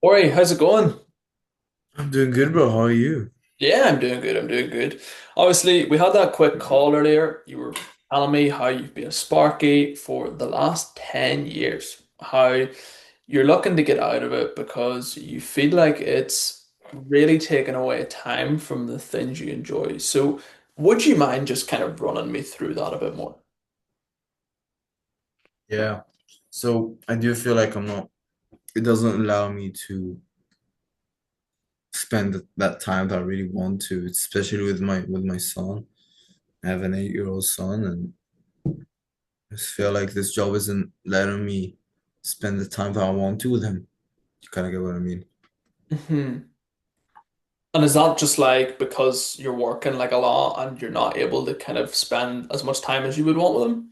Ori, how's it going? I'm doing good, bro. How are you? Yeah, I'm doing good. I'm doing good. Obviously, we had that quick call earlier. You were telling me how you've been a Sparky for the last 10 years, how you're looking to get out of it because you feel like it's really taken away time from the things you enjoy. So, would you mind just kind of running me through that a bit more? Yeah. So I do feel like I'm not, it doesn't allow me to spend that time that I really want to, especially with my son. I have an 8-year-old son, and I just feel like this job isn't letting me spend the time that I want to with him. You kind of get what I mean? Hmm. And is that just like because you're working like a lot and you're not able to kind of spend as much time as you would want with them?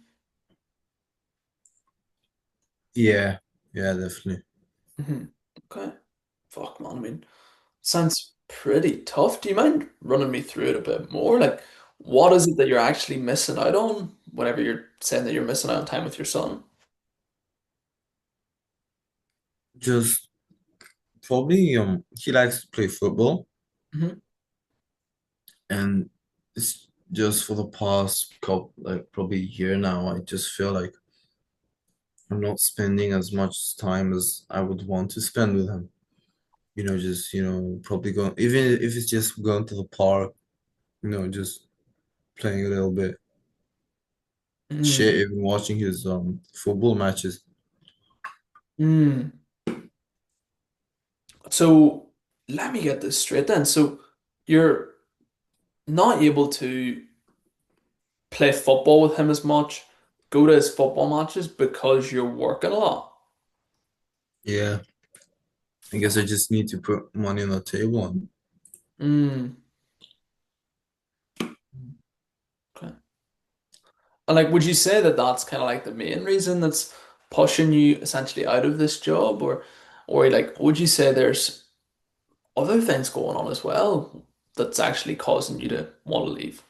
Yeah. Yeah, definitely. Hmm. Okay. Fuck, man. I mean, sounds pretty tough. Do you mind running me through it a bit more? Like, what is it that you're actually missing out on whenever you're saying that you're missing out on time with your son? Just probably he likes to play football, Hmm. and it's just for the past couple, like probably a year now, I just feel like I'm not spending as much time as I would want to spend with him. Just, probably going, even if it's just going to the park, just playing a little bit. Shit, Mm. even watching his football matches. Mm. So let me get this straight then. So you're not able to play football with him as much, go to his football matches because you're working a lot. Yeah, I guess I just need to put money on the table. And Mm. Okay. And like, would you say that that's kind of like the main reason that's pushing you essentially out of this job, or like, would you say there's other things going on as well that's actually causing you to want to leave?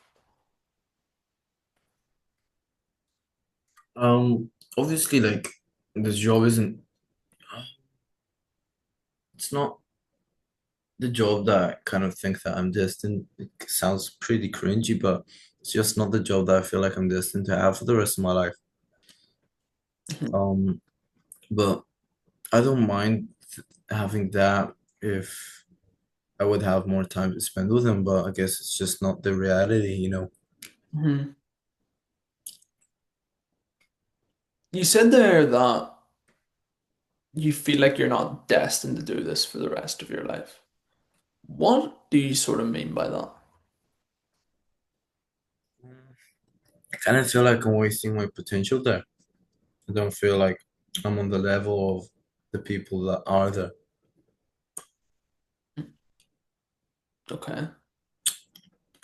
obviously, like this job isn't, it's not the job that I kind of think that I'm destined. It sounds pretty cringy, but it's just not the job that I feel like I'm destined to have for the rest of my life. Mhm. Um, but I don't mind having that if I would have more time to spend with him, but I guess it's just not the reality. Mhm. You said there that you feel like you're not destined to do this for the rest of your life. What do you sort of mean by that? I kind of feel like I'm wasting my potential there. I don't feel like I'm on the level of the people that are there. Okay.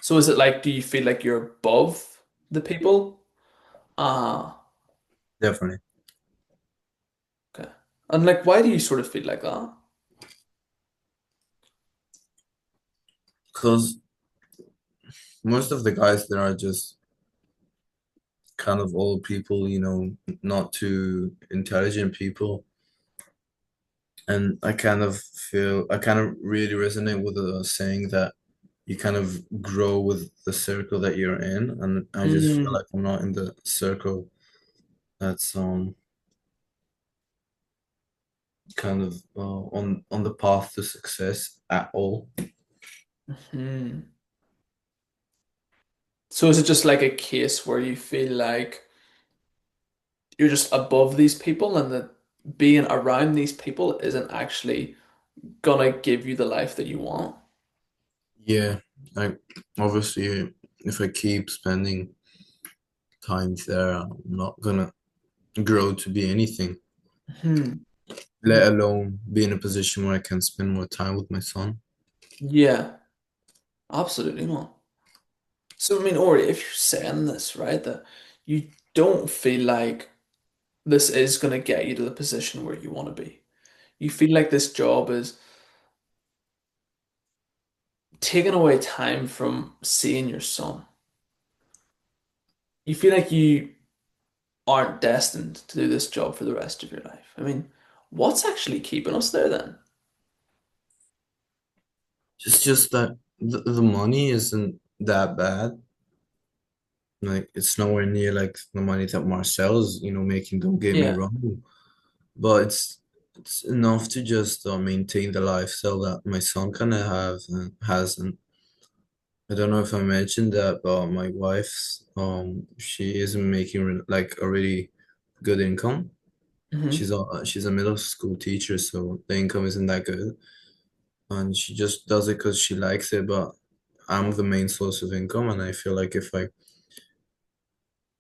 So is it like, do you feel like you're above the people? Ah, Definitely. okay. And like, why do you sort of feel like that? Because most of the guys there are just kind of old people, not too intelligent people. And I kind of really resonate with the saying that you kind of grow with the circle that you're in. And I just feel Mm. like I'm not in the circle that's kind of on the path to success at all. Hmm. So is it just like a case where you feel like you're just above these people and that being around these people isn't actually gonna give you the life that you want? Yeah, like obviously, if I keep spending time there, I'm not gonna grow to be anything, Hmm. let alone be in a position where I can spend more time with my son. Yeah, absolutely not. So I mean, Ori, if you're saying this, right, that you don't feel like this is gonna get you to the position where you want to be. You feel like this job is taking away time from seeing your son. You feel like you aren't destined to do this job for the rest of your life. I mean, what's actually keeping us there then? It's just that the money isn't that bad. Like it's nowhere near like the money that Marcel's, making, don't get me Yeah. wrong. But it's enough to just maintain the lifestyle that my son kind of have and has. And I don't know if I mentioned that, but my wife's she isn't making like a really good income. Hmm. She's a middle school teacher, so the income isn't that good, and she just does it because she likes it. But I'm the main source of income, and I feel like if I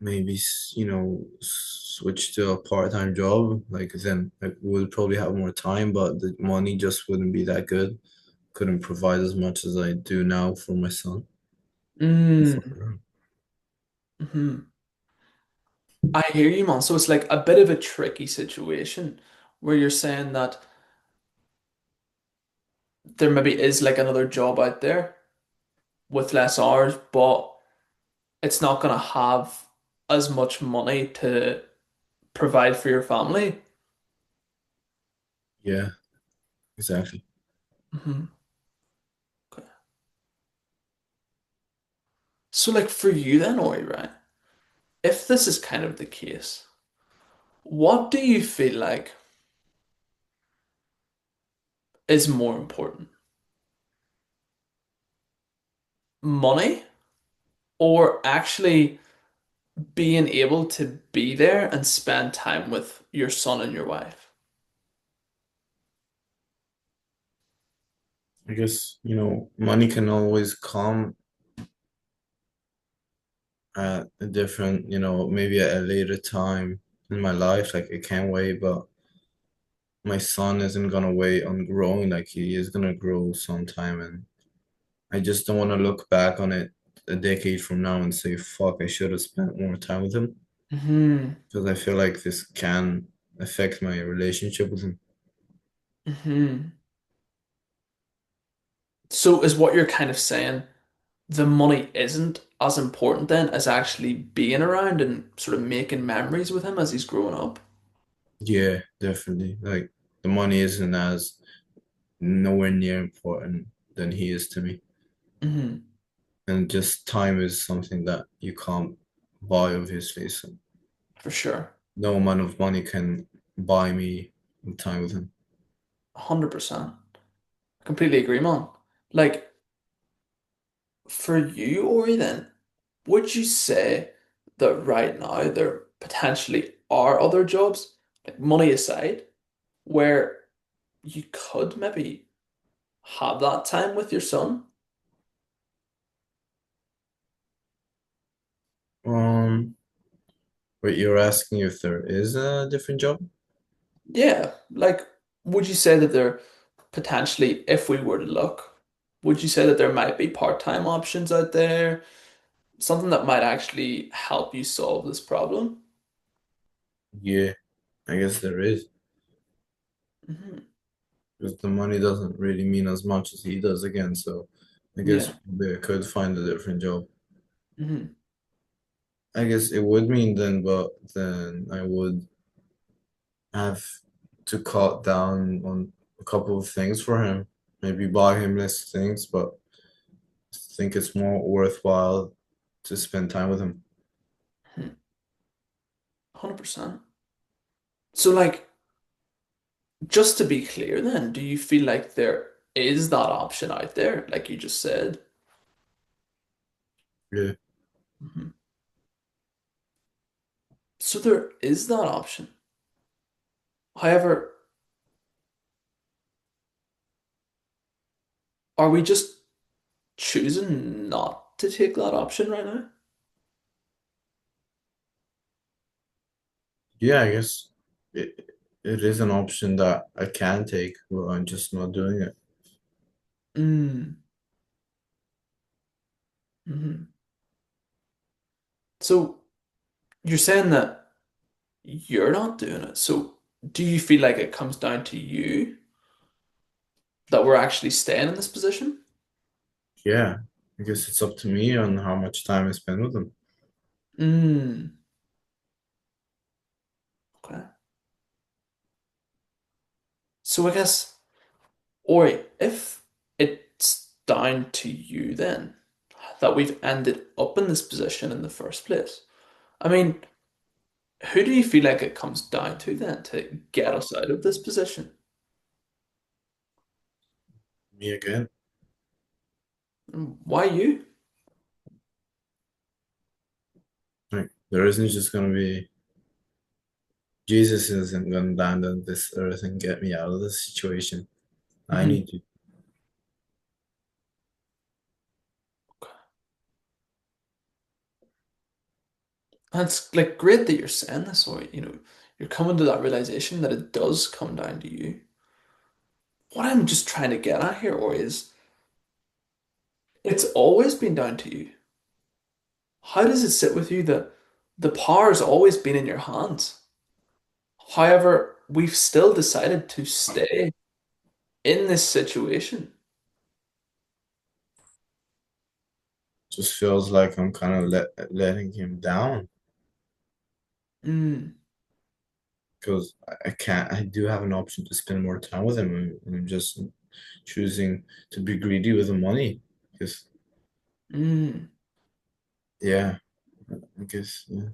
maybe switch to a part-time job, like then I would probably have more time, but the money just wouldn't be that good. Couldn't provide as much as I do now for my son. For Mm. her. Hmm. I hear you, man. So it's like a bit of a tricky situation where you're saying that there maybe is like another job out there with less hours, but it's not going to have as much money to provide for your family. Yeah, exactly. Hmm. Okay. So, like for you then, Ori, right? If this is kind of the case, what do you feel like is more important? Money or actually being able to be there and spend time with your son and your wife? I guess, money can always come at a different, maybe at a later time in my life. Like it can't wait, but my son isn't gonna wait on growing. Like he is gonna grow sometime, and I just don't want to look back on it a decade from now and say, fuck, I should have spent more time with him. Hmm. Because I feel like this can affect my relationship with him. Hmm. So is what you're kind of saying, the money isn't as important then as actually being around and sort of making memories with him as he's growing up? Yeah, definitely. Like the money isn't as nowhere near important than he is to me. Hmm. And just time is something that you can't buy, obviously. So For sure. no amount of money can buy me time with him. 100%. Completely agree, man. Like, for you, Ori, then, would you say that right now there potentially are other jobs, like money aside, where you could maybe have that time with your son? Um, but you're asking if there is a different job? Yeah, like, would you say that there potentially, if we were to look, would you say that there might be part-time options out there, something that might actually help you solve this problem? Yeah, I guess there is. Hmm. Because the money doesn't really mean as much as he does again. So I guess Yeah. they could find a different job. Hmm. I guess it would mean then, but then I would have to cut down on a couple of things for him. Maybe buy him less things, but I think it's more worthwhile to spend time with him. 100%. So, like, just to be clear, then, do you feel like there is that option out there, like you just said? Yeah. Mhm. So, there is that option. However, are we just choosing not to take that option right now? Yeah, I guess it is an option that I can take, but I'm just not doing it. Mm. Hmm. So, you're saying that you're not doing it. So, do you feel like it comes down to you that we're actually staying in this position? Yeah, I guess it's up to me on how much time I spend with him. Mm. Okay. So, I guess, Ori, if it's down to you then that we've ended up in this position in the first place? I mean, who do you feel like it comes down to then to get us out of this position? Me again. Why you? Like there isn't just gonna be Jesus isn't gonna land on this earth and get me out of this situation. I Mhm. need to. And it's like great that you're saying this, or you're coming to that realization that it does come down to you. What I'm just trying to get at here, or is it's always been down to you. How does it sit with you that the power's always been in your hands? However, we've still decided to stay in this situation. Just feels like I'm kind of letting him down Mm, because I can't. I do have an option to spend more time with him, and I'm just choosing to be greedy with the money. Because mm. yeah, I guess yeah.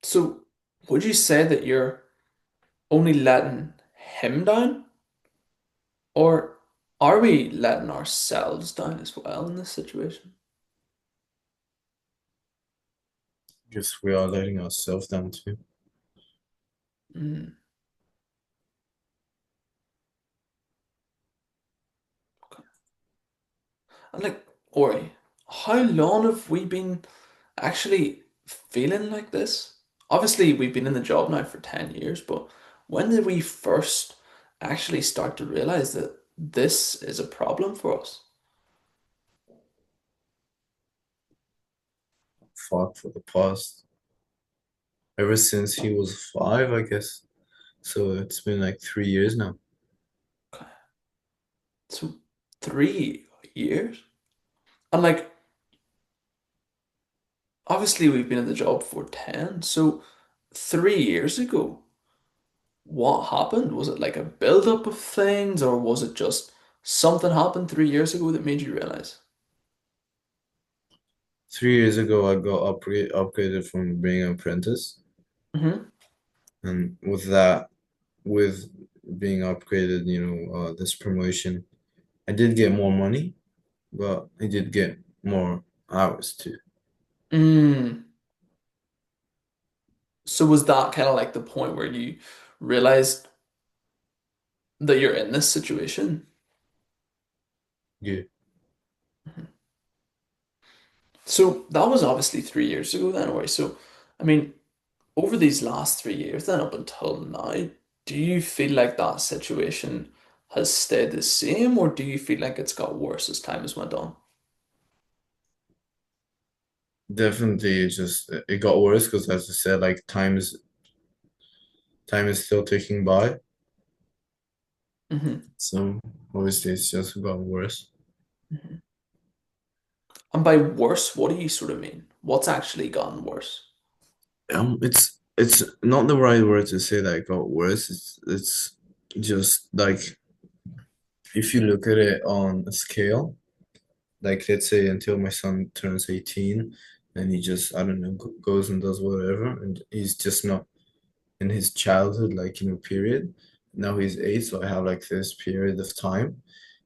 So, would you say that you're only letting him down, or are we letting ourselves down as well in this situation? Guess we are letting ourselves down too. Mm, okay. And like, Ori, how long have we been actually feeling like this? Obviously, we've been in the job now for 10 years, but when did we first actually start to realize that this is a problem for us? Fuck for the past ever since he was 5, I guess. So it's been like 3 years now. Okay. So 3 years? And like, obviously, we've been in the job for 10. So 3 years ago, what happened? Was it like a build-up of things, or was it just something happened 3 years ago that made you realize? 3 years ago, I got upgraded from being an apprentice, Hmm. and with that, with being upgraded, this promotion, I did get more money, but I did get more hours too. Mm. So was that kind of like the point where you realized that you're in this situation? Yeah, Mhm. So that was obviously 3 years ago then, anyway. So, I mean, over these last 3 years, then up until now, do you feel like that situation has stayed the same, or do you feel like it's got worse as time has went on? definitely. It got worse because, as I said, like time is still ticking by. Hmm. So obviously, it's just got worse. Hmm. And by worse, what do you sort of mean? What's actually gotten worse? It's not the right word to say that it got worse. It's just like if you look at it on a scale, like let's say until my son turns 18, and he just I don't know goes and does whatever, and he's just not in his childhood, like period. Now he's 8, so I have like this period of time,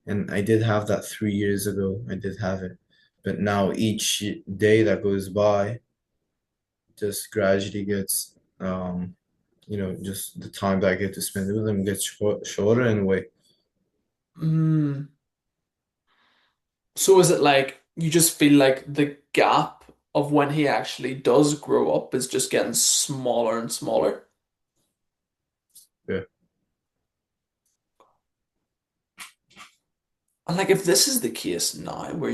and I did have that 3 years ago. I did have it, but now each day that goes by just gradually gets just the time that I get to spend with him gets shorter in a way. Mm. So is it like you just feel like the gap of when he actually does grow up is just getting smaller and smaller? Yeah, And like if this is the case now where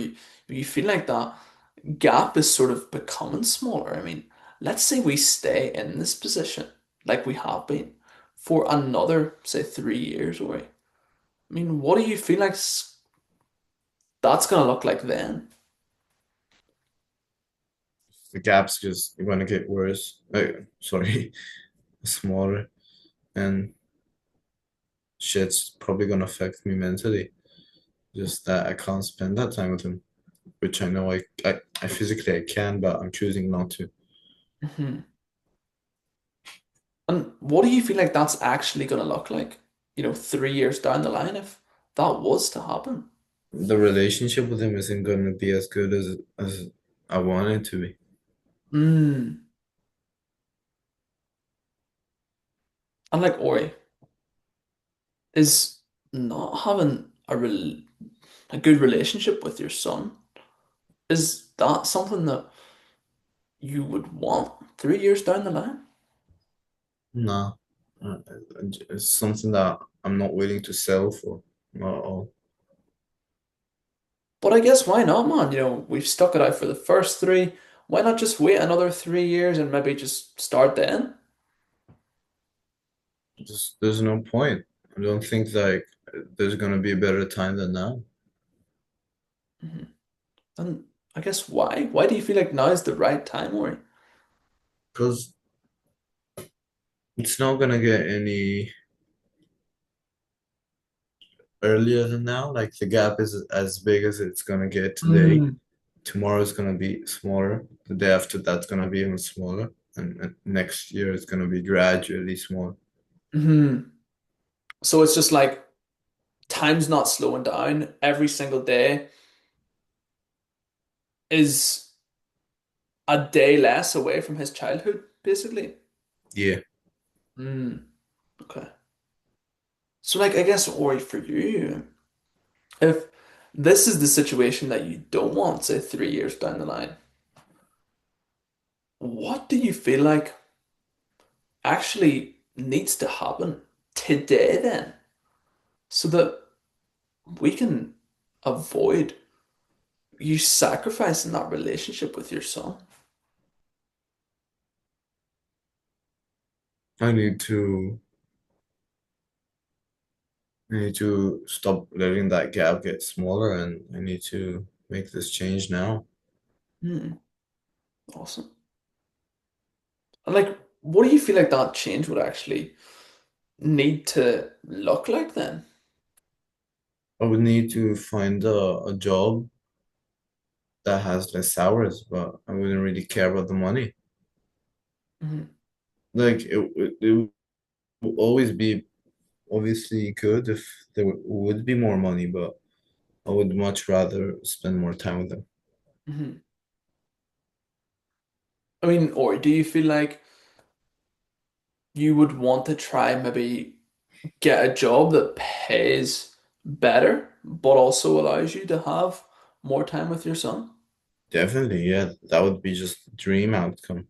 you feel like that gap is sort of becoming smaller, I mean, let's say we stay in this position like we have been for another, say, 3 years away. I mean, what do you feel like that's gonna look like then? the gap's just going to get worse. Sorry, smaller, and shit's probably going to affect me mentally. just that I can't spend that time with him, which I know I physically I can, but I'm choosing not to. Hmm. And what do you feel like that's actually going to look like, 3 years down the line if that was to happen? The relationship with him isn't going to be as good as I want it to be. Mm. And like Ori, is not having a good relationship with your son, is that something that you would want 3 years down the line? Nah, uh, it's something that I'm not willing to sell for. Not at all. But I guess why not, man? We've stuck it out for the first three. Why not just wait another 3 years and maybe just start then? Just there's no point. I don't think like there's gonna be a better time than now. Mhm. And I guess why? Why do you feel like now is the right time, Ori? Because it's not gonna get any earlier than now. Like the gap is as big as it's gonna get today. Mm. Tomorrow is gonna be smaller. The day after that's gonna be even smaller. And next year it's gonna be gradually smaller. Hmm. So it's just like time's not slowing down. Every single day is a day less away from his childhood, basically. Yeah, Mm. Okay. So like I guess Ori for you, if this is the situation that you don't want, say 3 years down the line, what do you feel like actually needs to happen today then so that we can avoid you sacrificing that relationship with your son? I need to I need to stop letting that gap get smaller and I need to make this change now. Hmm. Awesome. And like, what do you feel like that change would actually need to look like then? I would need to find a job that has less hours, but I wouldn't really care about the money. Hmm. Like it would always be obviously good if there would be more money, but I would much rather spend more time with them. Hmm. I mean, or do you feel like you would want to try maybe get a job that pays better, but also allows you to have more time with your son? Definitely, yeah, that would be just dream outcome.